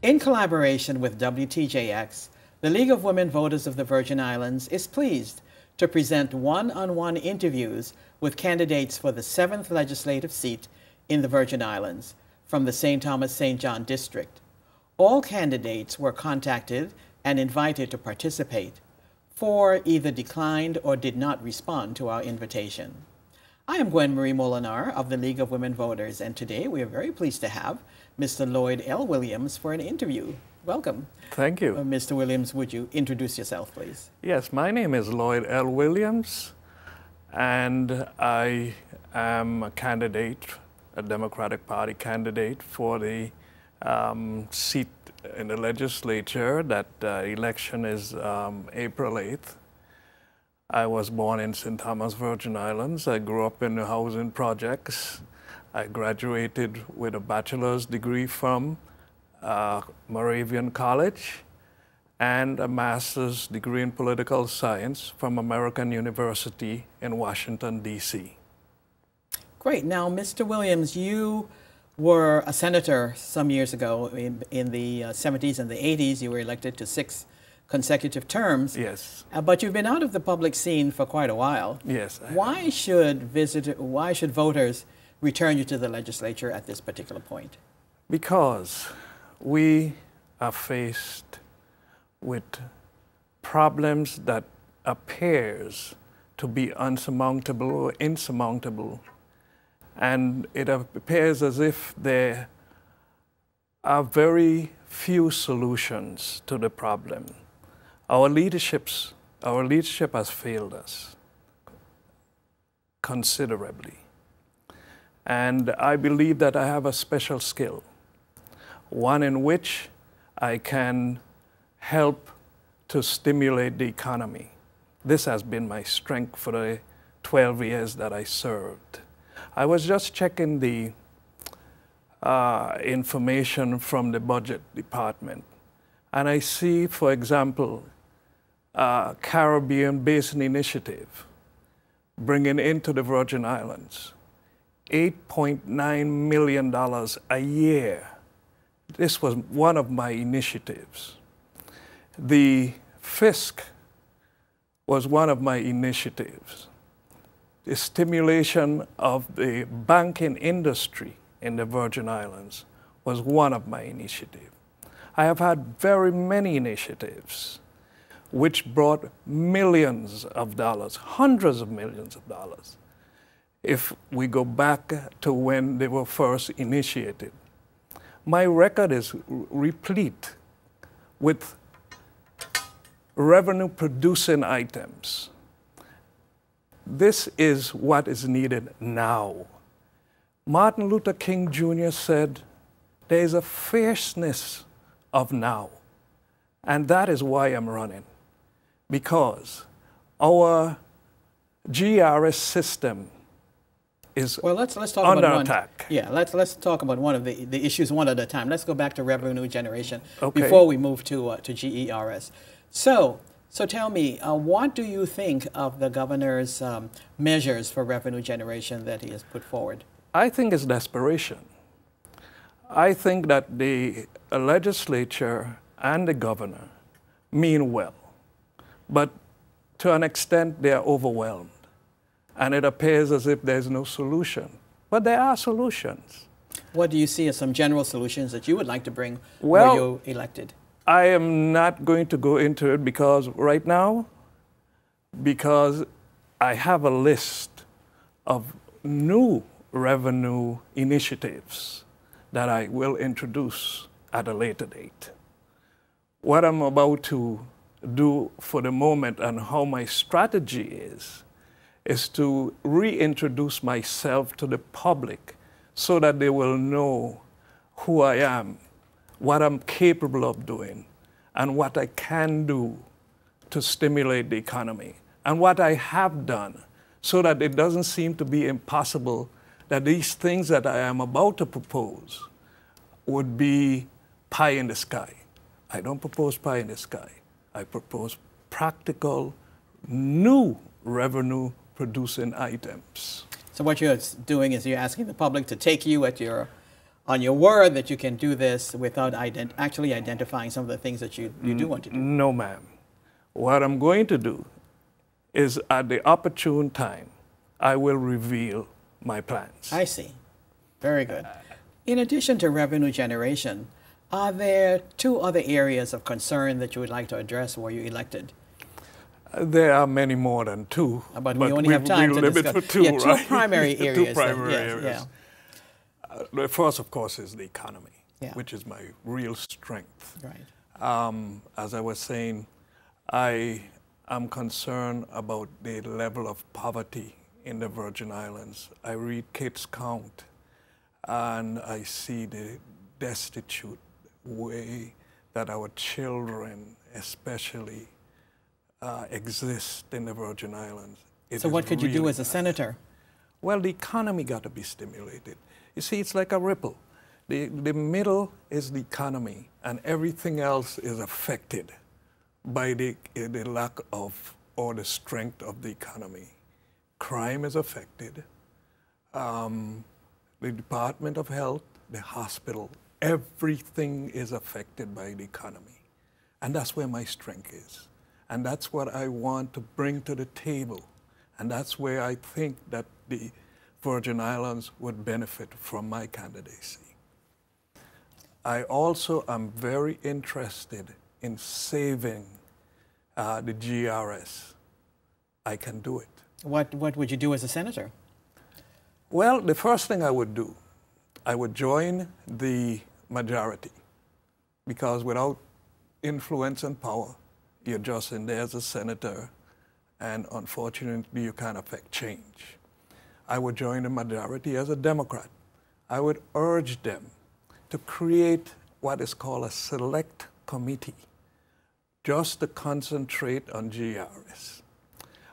In collaboration with WTJX, the League of Women Voters of the Virgin Islands is pleased to present one-on-one interviews with candidates for the 7th legislative seat in the Virgin Islands from the St. Thomas-St. John district. All candidates were contacted and invited to participate. 4 either declined or did not respond to our invitation. I am Gwen Marie Molinar of the League of Women Voters, and today we are very pleased to have Mr. Lloyd L. Williams for an interview. Welcome. Thank you. Mr. Williams, would you introduce yourself, please? Yes, my name is Lloyd L. Williams, and I am a candidate, a Democratic Party candidate for the seat in the legislature. That election is April 8th. I was born in St. Thomas, Virgin Islands. I grew up in the housing projects. I graduated with a bachelor's degree from Moravian College and a master's degree in political science from American University in Washington, D.C. Great. Now, Mr. Williams, you were a senator some years ago in the 70s and the 80s. You were elected to 6 consecutive terms. Yes. But you've been out of the public scene for quite a while. Yes. Why should voters return you to the legislature at this particular point? Because we are faced with problems that appears to be unsurmountable or insurmountable. And it appears as if there are very few solutions to the problem. Our leadership has failed us considerably. And I believe that I have a special skill, one in which I can help to stimulate the economy. This has been my strength for the 12 years that I served. I was just checking the information from the budget department, and I see, for example, Caribbean Basin Initiative bringing into the Virgin Islands $8.9 million a year. This was one of my initiatives. The FISC was one of my initiatives. The stimulation of the banking industry in the Virgin Islands was one of my initiatives. I have had very many initiatives which brought millions of dollars, hundreds of millions of dollars, if we go back to when they were first initiated. My record is replete with revenue-producing items. This is what is needed now. Martin Luther King Jr. said, there is a fierceness of now. And that is why I'm running. Because our GRS system is let's talk under about attack. Yeah, let's talk about one of the issues one at a time. Let's go back to revenue generation before we move to GERS. So tell me, what do you think of the governor's measures for revenue generation that he has put forward? I think it's desperation. I think that the legislature and the governor mean well, but to an extent they are overwhelmed. And it appears as if there's no solution. But there are solutions. What do you see as some general solutions that you would like to bring well, were you elected? I am not going to go into it because right now, because I have a list of new revenue initiatives that I will introduce at a later date. What I'm about to do for the moment and how my strategy is to reintroduce myself to the public so that they will know who I am, what I'm capable of doing, and what I can do to stimulate the economy, and what I have done, so that it doesn't seem to be impossible that these things that I am about to propose would be pie in the sky. I don't propose pie in the sky. I propose practical, new revenue producing items. So what you're doing is you're asking the public to take you at on your word that you can do this without actually identifying some of the things that you do want to do. No, ma'am. What I'm going to do is at the opportune time, I will reveal my plans. I see. Very good. In addition to revenue generation, are there two other areas of concern that you would like to address were you elected? There are many more than two. But we only have time to discuss. For two, yeah, two right? primary areas. Two primary yes, areas. Yeah. The first, of course, is the economy, Yeah. which is my real strength. Right. As I was saying, I am concerned about the level of poverty in the Virgin Islands. I read Kids Count, and I see the destitute way that our children, especially, exist in the Virgin Islands. So what could you do as a senator? Well, the economy got to be stimulated. You see, it's like a ripple. The middle is the economy, and everything else is affected by the lack of or the strength of the economy. Crime is affected. The Department of Health, the hospital, everything is affected by the economy. And that's where my strength is. And that's what I want to bring to the table. And that's where I think that the Virgin Islands would benefit from my candidacy. I also am very interested in saving the GRS. I can do it. What would you do as a senator? Well, the first thing I would do, I would join the majority, because without influence and power, you're just in there as a senator, and unfortunately, you can't affect change. I would join the majority as a Democrat. I would urge them to create what is called a select committee, just to concentrate on GRS.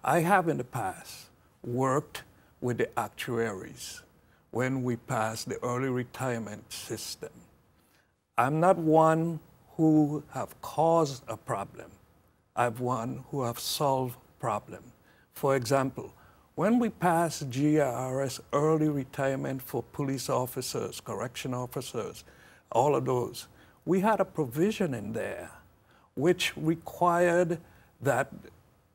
I have in the past worked with the actuaries when we passed the early retirement system. I'm not one who have caused a problem. I'm one who have solved problem. For example, when we passed GRS early retirement for police officers, correction officers, all of those, we had a provision in there which required that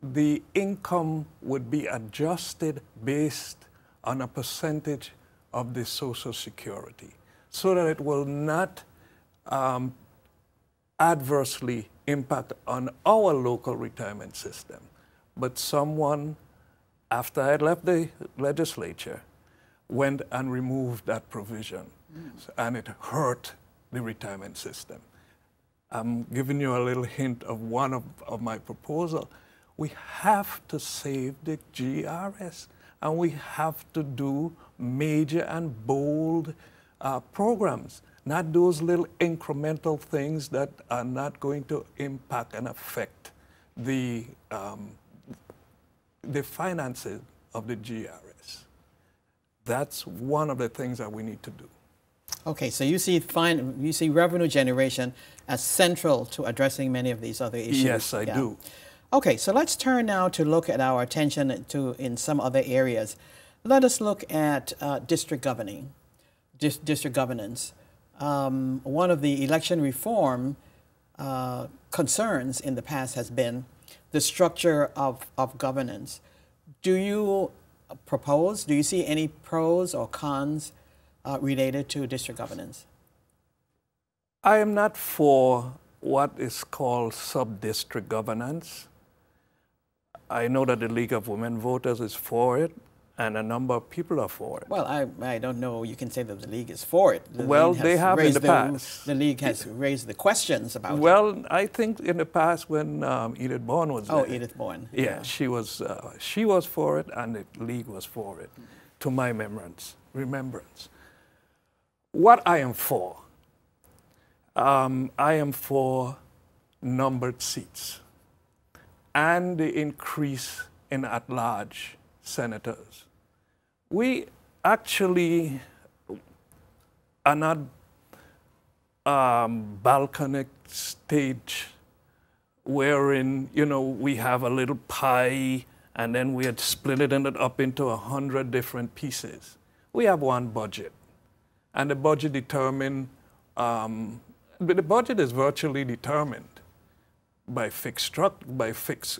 the income would be adjusted based on a percentage of the Social Security, so that it will not adversely impact on our local retirement system. But someone, after I left the legislature, went and removed that provision, and it hurt the retirement system. I'm giving you a little hint of one of my proposal. We have to save the GRS, and we have to do major and bold programs, not those little incremental things that are not going to impact and affect the finances of the GRS. That's one of the things that we need to do. Okay, so you see revenue generation as central to addressing many of these other issues. Yes, I do. Okay, so let's turn now to look at our attention to in some other areas. Let us look at district governing, district governance. One of the election reform concerns in the past has been the structure of governance. Do you see any pros or cons related to district governance? I am not for what is called sub-district governance. I know that the League of Women Voters is for it, and a number of people are for it. Well, I don't know. You can say that the League is for it. Well, they have in the past. The League has raised the questions about it. Well, I think in the past when Edith Bourne was there. Oh, Edith Bourne. Yeah, she was for it, and the League was for it, to my remembrance. What I am for numbered seats and the increase in at-large senators. We actually are not balconic stage wherein, we have a little pie and then we had split it up into 100 different pieces. We have one budget, and the budget but the budget is virtually determined by fixed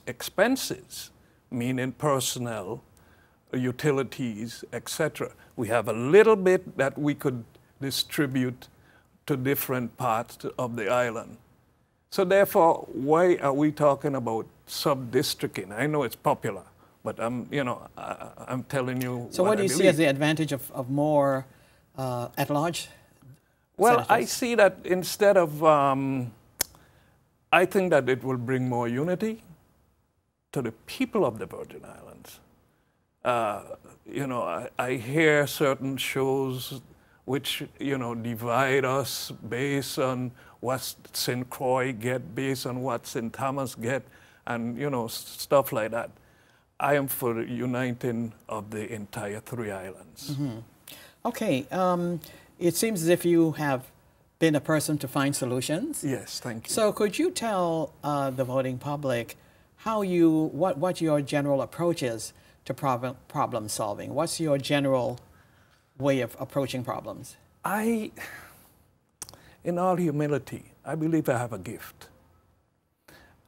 expenses, meaning personnel, utilities, etc. We have a little bit that we could distribute to different parts of the island. So therefore, why are we talking about sub-districting? I know it's popular, but I'm telling you. So what do you see as the advantage of more at-large? Well, senators? I see that instead of, I think that it will bring more unity to the people of the Virgin Islands. I hear certain shows which, divide us based on what St. Croix get, based on what St. Thomas get, and, stuff like that. I am for the uniting of the entire 3 islands. Mm-hmm. Okay. It seems as if you have been a person to find solutions. Yes, thank you. So could you tell the voting public what your general approach is to problem solving? What's your general way of approaching problems? In all humility, I believe I have a gift.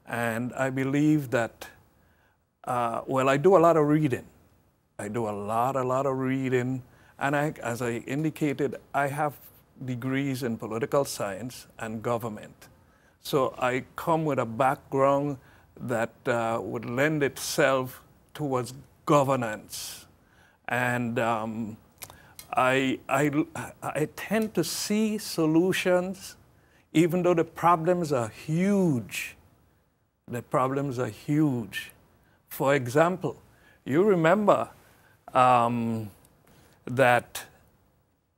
And I believe that, I do a lot of reading. I do a lot of reading. And as I indicated, I have degrees in political science and government. So I come with a background that would lend itself towards governance. And I tend to see solutions, even though the problems are huge. The problems are huge. For example, you remember that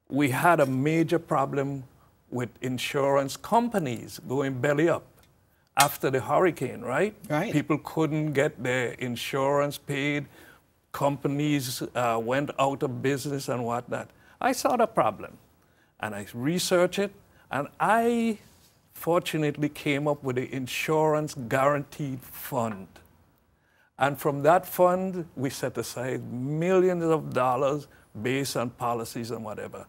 we had a major problem with insurance companies going belly up after the hurricane, right? Right. People couldn't get their insurance paid. Companies went out of business and whatnot. I saw the problem, and I researched it, and I fortunately came up with the Insurance Guaranteed Fund. And from that fund, we set aside millions of dollars based on policies and whatever.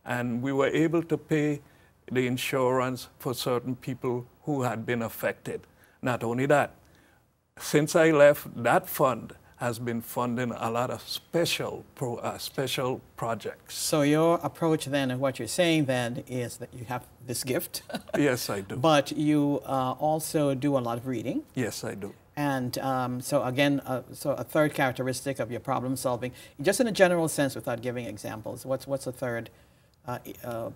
And we were able to pay the insurance for certain people who had been affected. Not only that, since I left, that fund has been funding a lot of special projects. So your approach then, and what you're saying then, is that you have this gift. Yes, I do. But you also do a lot of reading. Yes, I do. And so again, so a third characteristic of your problem solving, just in a general sense without giving examples, what's a third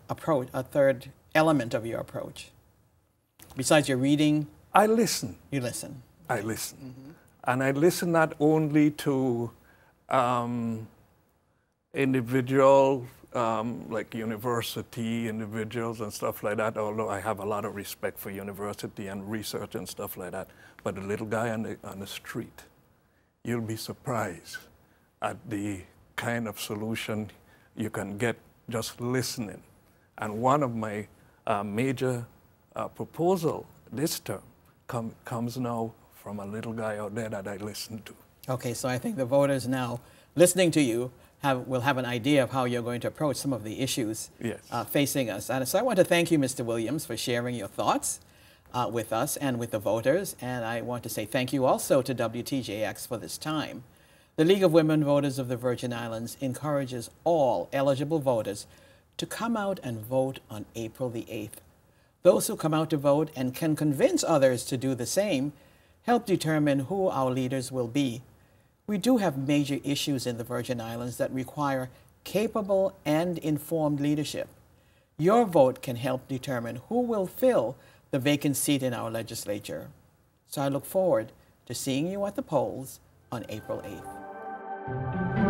approach, a third element of your approach? Besides your reading? I listen. You listen. I listen. Mm-hmm. And I listen not only to individual, like university individuals and stuff like that, although I have a lot of respect for university and research and stuff like that, but the little guy on the street, you'll be surprised at the kind of solution you can get just listening. And one of my major proposal this term comes now from a little guy out there that I listen to. Okay, so I think the voters now listening to you will have an idea of how you're going to approach some of the issues facing us. And so I want to thank you, Mr. Williams, for sharing your thoughts with us and with the voters. And I want to say thank you also to WTJX for this time. The League of Women Voters of the Virgin Islands encourages all eligible voters to come out and vote on April the 8th. Those who come out to vote and can convince others to do the same help determine who our leaders will be. We do have major issues in the Virgin Islands that require capable and informed leadership. Your vote can help determine who will fill the vacant seat in our legislature. So I look forward to seeing you at the polls on April 8th.